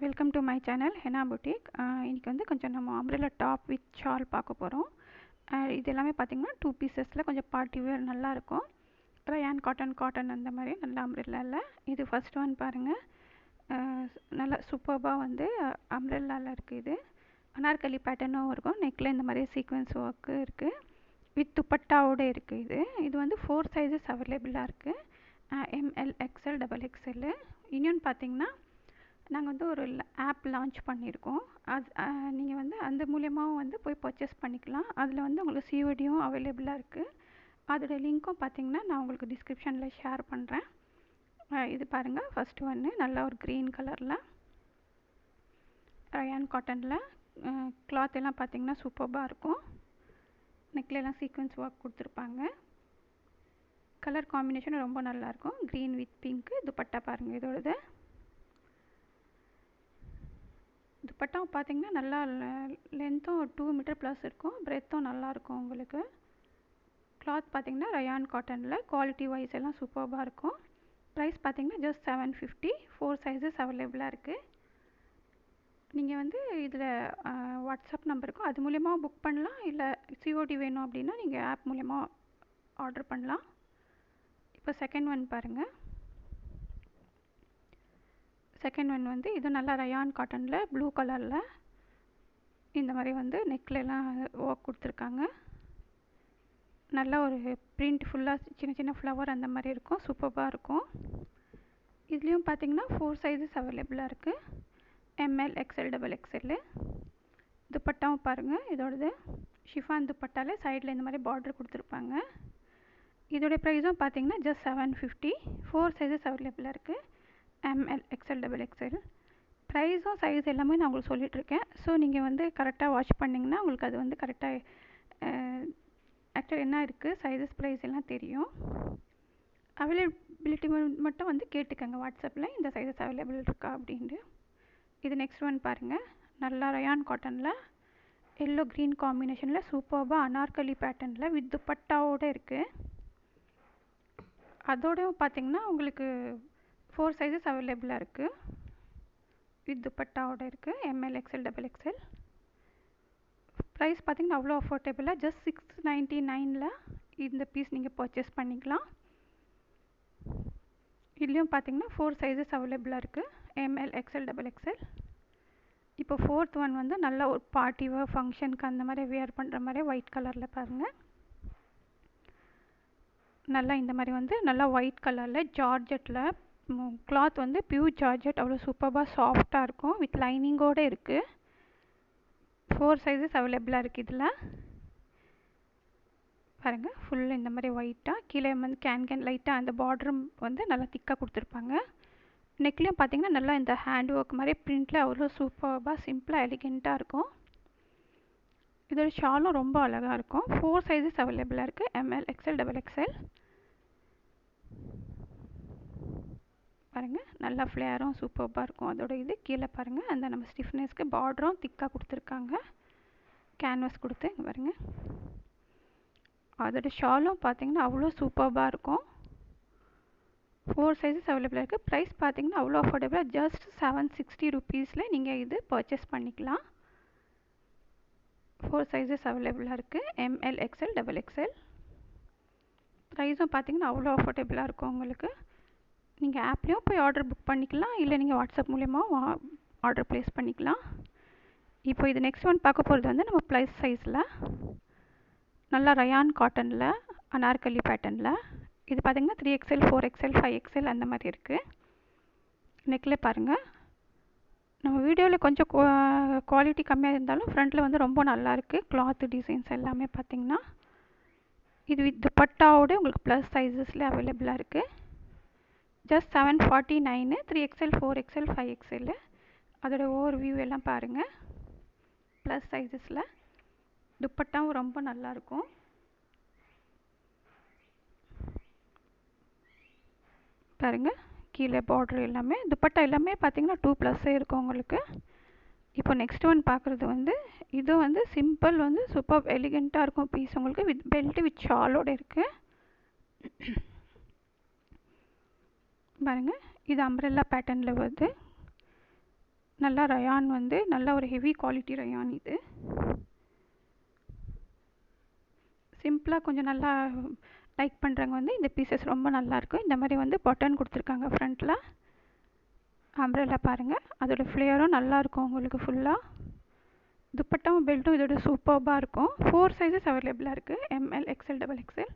Welcome to my channel henna boutique. இன்றைக்கி வந்து கொஞ்சம் நம்ம அம்ப்ரெல்லா டாப் வித் ஷால் பார்க்க போகிறோம். இது எல்லாமே பார்த்திங்கன்னா 2 பீசஸில் கொஞ்சம் பார்ட்டி வேர் நல்லாயிருக்கும். ரயான் காட்டன் அந்த மாதிரி நல்ல அம்ப்ரெல்லாவில் இது ஃபர்ஸ்ட் ஒன் பாருங்கள். நல்லா சூப்பர்பாக வந்து அம்ப்ரெல்லாவில் இருக்குது. இது அனார்கலி பேட்டர்னும் இருக்கும். நெக்கில் இந்த மாதிரி சீக்வன்ஸ் ஒர்க்கு இருக்குது. வித் துப்பட்டாவோடு இருக்குது. இது வந்து 4 சைஸஸ் அவைலபிளாக இருக்குது. ML XL XXL. இன்னொன்று பார்த்திங்கன்னா நாங்கள் வந்து ஒரு ஆப் லான்ச் பண்ணியிருக்கோம். அது நீங்கள் வந்து அந்த மூலியமாகவும் வந்து போய் பர்ச்சேஸ் பண்ணிக்கலாம். அதில் வந்து உங்களுக்கு சிஓடியும் அவைலபிளாக இருக்குது. அதோடய லிங்க்கும் பார்த்திங்கன்னா நான் உங்களுக்கு டிஸ்கிரிப்ஷனில் ஷேர் பண்ணுறேன். இது பாருங்கள், ஃபஸ்ட்டு ஒன்று நல்ல ஒரு க்ரீன் கலரில் ரயான் காட்டனில் கிளாத் எல்லாம் பார்த்திங்கன்னா சூப்பர்பாக இருக்கும். நெக்லெலாம் சீக்வன்ஸ் ஒர்க் கொடுத்துருப்பாங்க. கலர் காம்பினேஷன் ரொம்ப நல்லாயிருக்கும். Green with pink. துப்பட்டா பாருங்கள் இதோடது. துப்பட்டாவும் பார்த்திங்கன்னா நல்லா லென்த்தும் 2 மீட்டர் ப்ளஸ் இருக்கும். பிரெத்தும் நல்லாயிருக்கும். உங்களுக்கு கிளாத் பார்த்திங்கன்னா ரயான் காட்டனில் குவாலிட்டி வைஸ் எல்லாம் சூப்பர்பாக இருக்கும். ப்ரைஸ் பார்த்திங்கன்னா ஜஸ்ட் 750. 4 சைஸஸ் அவைலபிளாக இருக்குது. நீங்கள் வந்து இதில் வாட்ஸ்அப் நம்பர் இருக்கும், அது மூலயமா புக் பண்ணலாம். இல்லை சிஓடி வேணும் அப்படின்னா நீங்கள் ஆப் மூலயமா ஆர்டர் பண்ணலாம். இப்போ செகண்ட் ஒன் பாருங்கள். செகண்ட் ஒன் வந்து இது நல்லா ரயான் காட்டனில் ப்ளூ கலரில் இந்த மாதிரி வந்து நெக்லெலாம் ஒர்க் கொடுத்துருக்காங்க. நல்லா ஒரு பிரிண்ட் ஃபுல்லாக சின்ன சின்ன ஃப்ளவர் அந்த மாதிரி இருக்கும். சூப்பர்பாக இருக்கும். இதுலேயும் பார்த்திங்கன்னா 4 சைஸஸ் அவைலபிளாக இருக்குது. ML XL XXL. துப்பட்டாவும் பாருங்கள் இதோடது ஷிஃபான் துப்பட்டாலே சைடில் இந்த மாதிரி பார்டர் கொடுத்துருப்பாங்க. இதோடைய ப்ரைஸும் பார்த்திங்கன்னா ஜஸ்ட் 750. 4 சைஸஸ் அவைலபிளாக இருக்குது. ML XL XXL. ப்ரைஸும் சைஸ் எல்லாமே நான் உங்களுக்கு சொல்லிகிட்ருக்கேன். ஸோ நீங்கள் வந்து கரெக்டாக வாட்ச் பண்ணிங்கன்னா உங்களுக்கு அது வந்து கரெக்டாக ஆக்சுவலாக என்ன இருக்குது சைஸஸ் ப்ரைஸ் எல்லாம் தெரியும். அவைலபிலிட்டி மட்டும் வந்து கேட்டுக்கோங்க வாட்ஸ்அப்பில், இந்த சைஸஸ் அவைலபிள் இருக்கா அப்படின்ட்டு. இது நெக்ஸ்ட் ஒன் பாருங்கள். நல்லா ரயான் காட்டனில் எல்லோ க்ரீன் காம்பினேஷனில் சூப்பர்பாக அனார்கலி பேட்டர்னில் வித் துப்பட்டாவோடு இருக்குது. அதோடவும் பார்த்திங்கன்னா உங்களுக்கு 4 சைஸஸ் அவைலபிளாக இருக்குது. வித் துப்பட்டாவோட இருக்குது. ML XL XXL. ப்ரைஸ் பார்த்திங்கன்னா அவ்வளோ அஃபோர்டபுளாக ஜஸ்ட் 699 இந்த பீஸ் நீங்கள் பர்ச்சேஸ் பண்ணிக்கலாம். இதுலேயும் பார்த்திங்கன்னா 4 சைஸஸ் அவைலபிளாக இருக்குது. ML XL XXL. இப்போ ஃபோர்த் ஒன் வந்து நல்ல ஒரு பார்ட்டி வேர் ஃபங்க்ஷனுக்கு அந்த மாதிரி வேர் பண்ணுற மாதிரி ஒயிட் கலரில் பாருங்கள். நல்லா இந்த மாதிரி வந்து நல்லா ஒயிட் கலரில் ஜார்ஜெட்டில் கிளாத் வந்து பியூர் ஜார்ஜெட். அவ்வளோ சூப்பர்பாக சாஃப்டாக இருக்கும். வித் லைனிங்கோடு இருக்குது. 4 சைஸஸ் அவைலபிளாக இருக்குது. இதில் பாருங்கள் ஃபுல் இந்த மாதிரி ஒயிட்டாக கீழே வந்து கேன் லைட்டாக அந்த பார்டரும் வந்து நல்லா திக்காக கொடுத்துருப்பாங்க. நெக்லேயும் பார்த்திங்கன்னா நல்லா இந்த ஹேண்ட் ஒர்க் மாதிரி பிரிண்டில் அவ்வளோ சூப்பர்பாக சிம்பிளாக எலிகெண்ட்டாக இருக்கும். இதோட ஷாலும் ரொம்ப அழகாக இருக்கும். 4 சைஸஸ் அவைலபிளாக இருக்குது. ML XL XXL. பாருங்கள் நல்லா ஃப்ளேரும் சூப்பர்பாக இருக்கும். அதோட இது கீழே பாருங்கள் அந்த நம்ம ஸ்டிஃப்னஸ்க்கு பார்டரும் திக்காக கொடுத்துருக்காங்க. கேன்வாஸ் கொடுத்து இங்கே பாருங்கள். அதோட ஷாலும் பார்த்திங்கன்னா அவ்வளோ சூப்பர்பாக இருக்கும். 4 சைஸஸ் அவைலபிளாக இருக்குது. ப்ரைஸ் பார்த்திங்கன்னா அவ்வளோ அஃபோர்டபுளாக ஜஸ்ட் 760 ருபீஸில் நீங்கள் இது பர்ச்சேஸ் பண்ணிக்கலாம். 4 சைஸஸ் அவைலபிளாக இருக்குது. ML XL XXL. ப்ரைஸும் பார்த்திங்கன்னா அவ்வளோ அஃபோர்டபுளாக இருக்கும். உங்களுக்கு நீங்கள் ஆப்லேயும் போய் ஆர்டர் புக் பண்ணிக்கலாம். இல்லை நீங்கள் வாட்ஸ்அப் மூலியமாக ஆர்டர் ப்ளேஸ் பண்ணிக்கலாம். இப்போ இது நெக்ஸ்ட் ஒன் பார்க்க போகிறது வந்து நம்ம ப்ளஸ் சைஸில் நல்லா ரயான் காட்டனில் அனார்கலி பேட்டர்னில். இது பார்த்திங்கன்னா 3XL 4XL 5XL அந்த மாதிரி இருக்குது. நெக்கில் பாருங்கள் நம்ம வீடியோவில் கொஞ்சம் குவாலிட்டி கம்மியாக இருந்தாலும் ஃப்ரண்ட்டில் வந்து ரொம்ப நல்லாயிருக்கு. கிளாத்து டிசைன்ஸ் எல்லாமே பார்த்திங்கன்னா இது வித் துப்பட்டாவோடு உங்களுக்கு ப்ளஸ் சைஸஸில் அவைலபிளாக இருக்குது. ஜஸ்ட் 749. 3XL 4XL 5XL. அதோட ஓவர் வியூ எல்லாம் பாருங்கள். ப்ளஸ் சைஸஸில் துப்பட்டாவும் ரொம்ப நல்லாயிருக்கும். பாருங்கள் கீழே பார்டர் எல்லாமே துப்பட்டா எல்லாமே பார்த்திங்கன்னா 2+ இருக்கும் உங்களுக்கு. இப்போ நெக்ஸ்ட் ஒன் பார்க்குறது வந்து இது வந்து சிம்பிள் வந்து சூப்பர் எலிகெண்ட்டாக இருக்கும் பீஸ். உங்களுக்கு வித் பெல்ட் வித் ஷாலோடு இருக்குது. பாருங்கள் இது அம்ப்ரெல்லா பேட்டர்னில் வருது. நல்லா ரயான் வந்து நல்ல ஒரு ஹெவி குவாலிட்டி ரயான் இது. சிம்பிளாக கொஞ்சம் நல்லா லைக் பண்ணுறவங்க வந்து இந்த பீசஸ் ரொம்ப நல்லாயிருக்கும். இந்த மாதிரி வந்து பட்டன் கொடுத்துருக்காங்க ஃப்ரண்ட்டில். அம்ப்ரெல்லா பாருங்கள், அதோட ஃப்ளேயரும் நல்லாயிருக்கும் உங்களுக்கு ஃபுல்லாக. துப்பட்டாவும் பெல்ட்டும் இதோட சூப்பர்பாக இருக்கும். 4 சைஸஸ் அவைலபிளாக இருக்குது, M L XL double XL.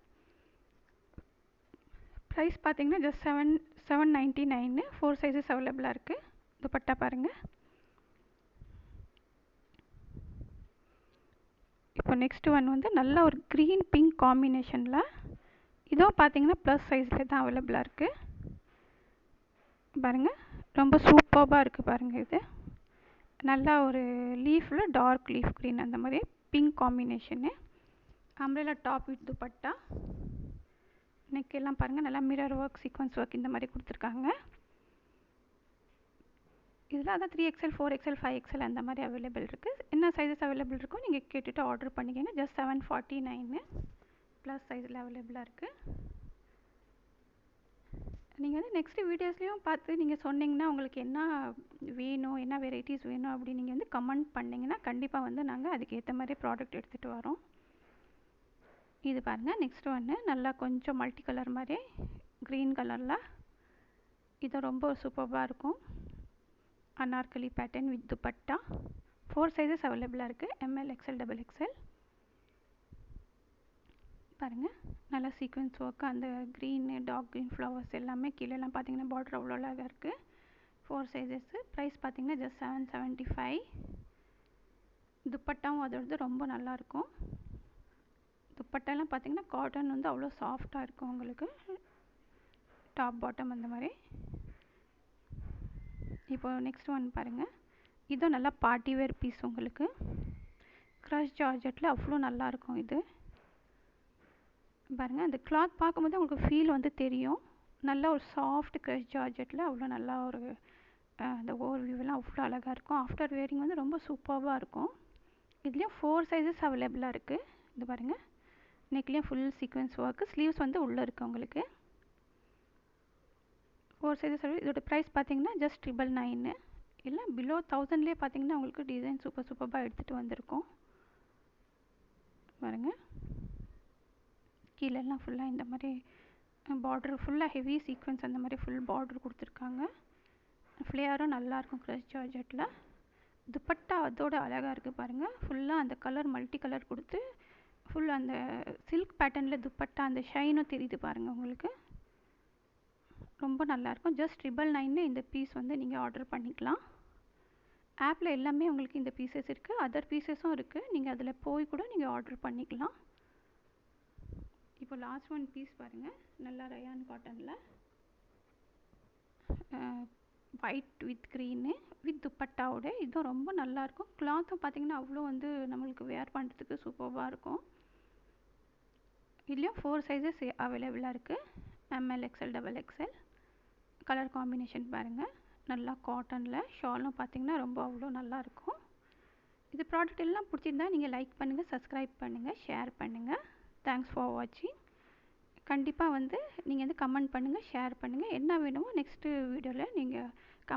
Price பார்த்தீங்கன்னா ஜஸ்ட் 799. 4 சைஸஸ் அவைலபிளாக இருக்குது. துப்பட்டா பாருங்கள். இப்போ நெக்ஸ்ட் ஒன் வந்து நல்ல ஒரு க்ரீன் பிங்க் காம்பினேஷனில். இதுவும் பார்த்தீங்கன்னா ப்ளஸ் சைஸில் தான் அவைலபிளாக இருக்குது. பாருங்கள், ரொம்ப சூப்பர்பாக இருக்குது பாருங்கள். இது நல்லா ஒரு லீஃபில் டார்க் லீஃப் க்ரீன் அந்த மாதிரி pink combination. Umbrella top with dupatta. Neck எல்லாம் பாருங்கள், நல்லா மிரர் ஒர்க், சீக்வன்ஸ் ஒர்க் இந்த மாதிரி கொடுத்துருக்காங்க. இதில் அதான் 3XL 4XL 5XL அந்த மாதிரி அவைலபிள் இருக்குது. என்ன சைஸஸ் அவைலபிள் இருக்கோ நீங்கள் கேட்டுட்டு ஆர்டர் பண்ணிக்கோங்க. ஜஸ்ட் 749 ப்ளஸ் சைஸில் அவைலபிளாக இருக்குது. நீங்கள் வந்து நெக்ஸ்ட்டு வீடியோஸ்லேயும் பார்த்து நீங்கள் சொன்னீங்கன்னா உங்களுக்கு என்ன வேணும், என்ன வெரைட்டிஸ் வேணும் அப்படி நீங்கள் வந்து கமெண்ட் பண்ணிங்கன்னா கண்டிப்பாக வந்து நாங்கள் அதுக்கேற்ற மாதிரி ப்ராடக்ட் எடுத்துகிட்டு வரோம். இது பாருங்கள், நெக்ஸ்ட் ஒன்று நல்லா கொஞ்சம் மல்டி கலர் மாதிரி க்ரீன் கலரில். இது ரொம்ப சூப்பராக இருக்கும். Anarkali pattern with dupatta. 4 sizes அவைலபிளாக இருக்குது, எம்எல் எக்ஸ்எல் டபுள் எக்ஸ்எல். பாருங்கள், நல்லா சீக்வன்ஸ் ஒர்க்கு, அந்த க்ரீனு டார்க் க்ரீன் ஃப்ளவர்ஸ் எல்லாமே கீழெல்லாம் பார்த்தீங்கன்னா பார்டர் அவ்வளோ அழகாக இருக்குது. 4 சைஸஸ்ஸு. ப்ரைஸ் பார்த்தீங்கன்னா ஜஸ்ட் 775. துப்பட்டாவும் அதோடது ரொம்ப நல்லாயிருக்கும். துப்பட்டாலாம் பார்த்தீங்கன்னா காட்டன் வந்து அவ்வளோ சாஃப்டாக இருக்கும் உங்களுக்கு, டாப் பாட்டம் அந்த மாதிரி. இப்போ நெக்ஸ்ட் ஒன் பாருங்கள், இதுவும் நல்லா பார்ட்டி வேர் பீஸ் உங்களுக்கு. க்ரஷ் ஜார்ஜெட்டில் அவ்வளோ நல்லாயிருக்கும் இது. பாருங்கள், அந்த கிளாத் பார்க்கும்போது உங்களுக்கு ஃபீல் வந்து தெரியும். நல்ல ஒரு சாஃப்ட் க்ரஷ் ஜார்ஜெட்டில் அவ்வளோ நல்லா ஒரு அந்த ஓவர் வியூவெல்லாம் அவ்வளோ அழகாக இருக்கும். ஆஃப்டர் வேரிங் வந்து ரொம்ப சூப்பராக இருக்கும். இதுலேயும் 4 சைஸஸ் அவைலபிளாக இருக்குது. இது பாருங்கள், நெக்லேயும் ஃபுல் சீக்வன்ஸ் ஒர்க்கு, ஸ்லீவ்ஸ் வந்து உள்ளே இருக்குது உங்களுக்கு. 4 சைஸஸ். இதோட ப்ரைஸ் பார்த்தீங்கன்னா ஜஸ்ட் 999. இல்லை பிலோ 1000லேயே பார்த்தீங்கன்னா உங்களுக்கு டிசைன் சூப்பராக எடுத்துகிட்டு வந்திருக்கோம். பாருங்கள், கீழெல்லாம் ஃபுல்லாக இந்த மாதிரி பார்டர் ஃபுல்லாக ஹெவி சீக்வன்ஸ் அந்த மாதிரி ஃபுல் பார்டர் கொடுத்துருக்காங்க. ஃப்ளேயரும் நல்லாயிருக்கும் க்ரஷ் ஜார்ஜெட்டில். துப்பட்டா அதோட அழகாக இருக்குது பாருங்கள். ஃபுல்லாக அந்த கலர் மல்டி கலர் கொடுத்து ஃபுல் அந்த சில்க் பேட்டர்னில் துப்பட்டா அந்த ஷைனும் தெரியுது பாருங்கள் உங்களுக்கு. ரொம்ப நல்லாயிருக்கும். ஜஸ்ட் 999 இந்த பீஸ் வந்து நீங்கள் ஆர்டர் பண்ணிக்கலாம். ஆப்பில் எல்லாமே உங்களுக்கு இந்த பீசஸ் இருக்குது, அதர் பீசஸும் இருக்குது. நீங்கள் அதில் போய் கூட நீங்கள் ஆர்டர் பண்ணிக்கலாம். இப்போ லாஸ்ட் ஒன் பீஸ் பாருங்கள், நல்லா ரயான் காட்டனில் ஒயிட் வித் க்ரீனு வித் துப்பட்டாவோட. இதுவும் ரொம்ப நல்லாயிருக்கும். கிளாத்தும் பார்த்திங்கன்னா அவ்வளோ வந்து நம்மளுக்கு வேர் பண்ணுறதுக்கு சூப்பராக இருக்கும். இதுலேயும் 4 சைஸஸ் அவைலபிளாக இருக்குது, M L XL double XL. Colour combination பாருங்கள், நல்லா காட்டனில். ஷாலும் பார்த்திங்கன்னா ரொம்ப அவ்வளோ நல்லாயிருக்கும். இது ப்ராடக்ட் எல்லாம் பிடிச்சிருந்தா நீங்கள் லைக் பண்ணுங்கள், சப்ஸ்கிரைப் பண்ணுங்கள், ஷேர் பண்ணுங்கள். தேங்க்ஸ் ஃபார் வாட்சிங். கண்டிப்பாக வந்து நீங்கள் வந்து கமெண்ட் பண்ணுங்கள், ஷேர் பண்ணுங்கள். என்ன வேணுமோ நெக்ஸ்ட்டு வீடியோவில் நீங்கள்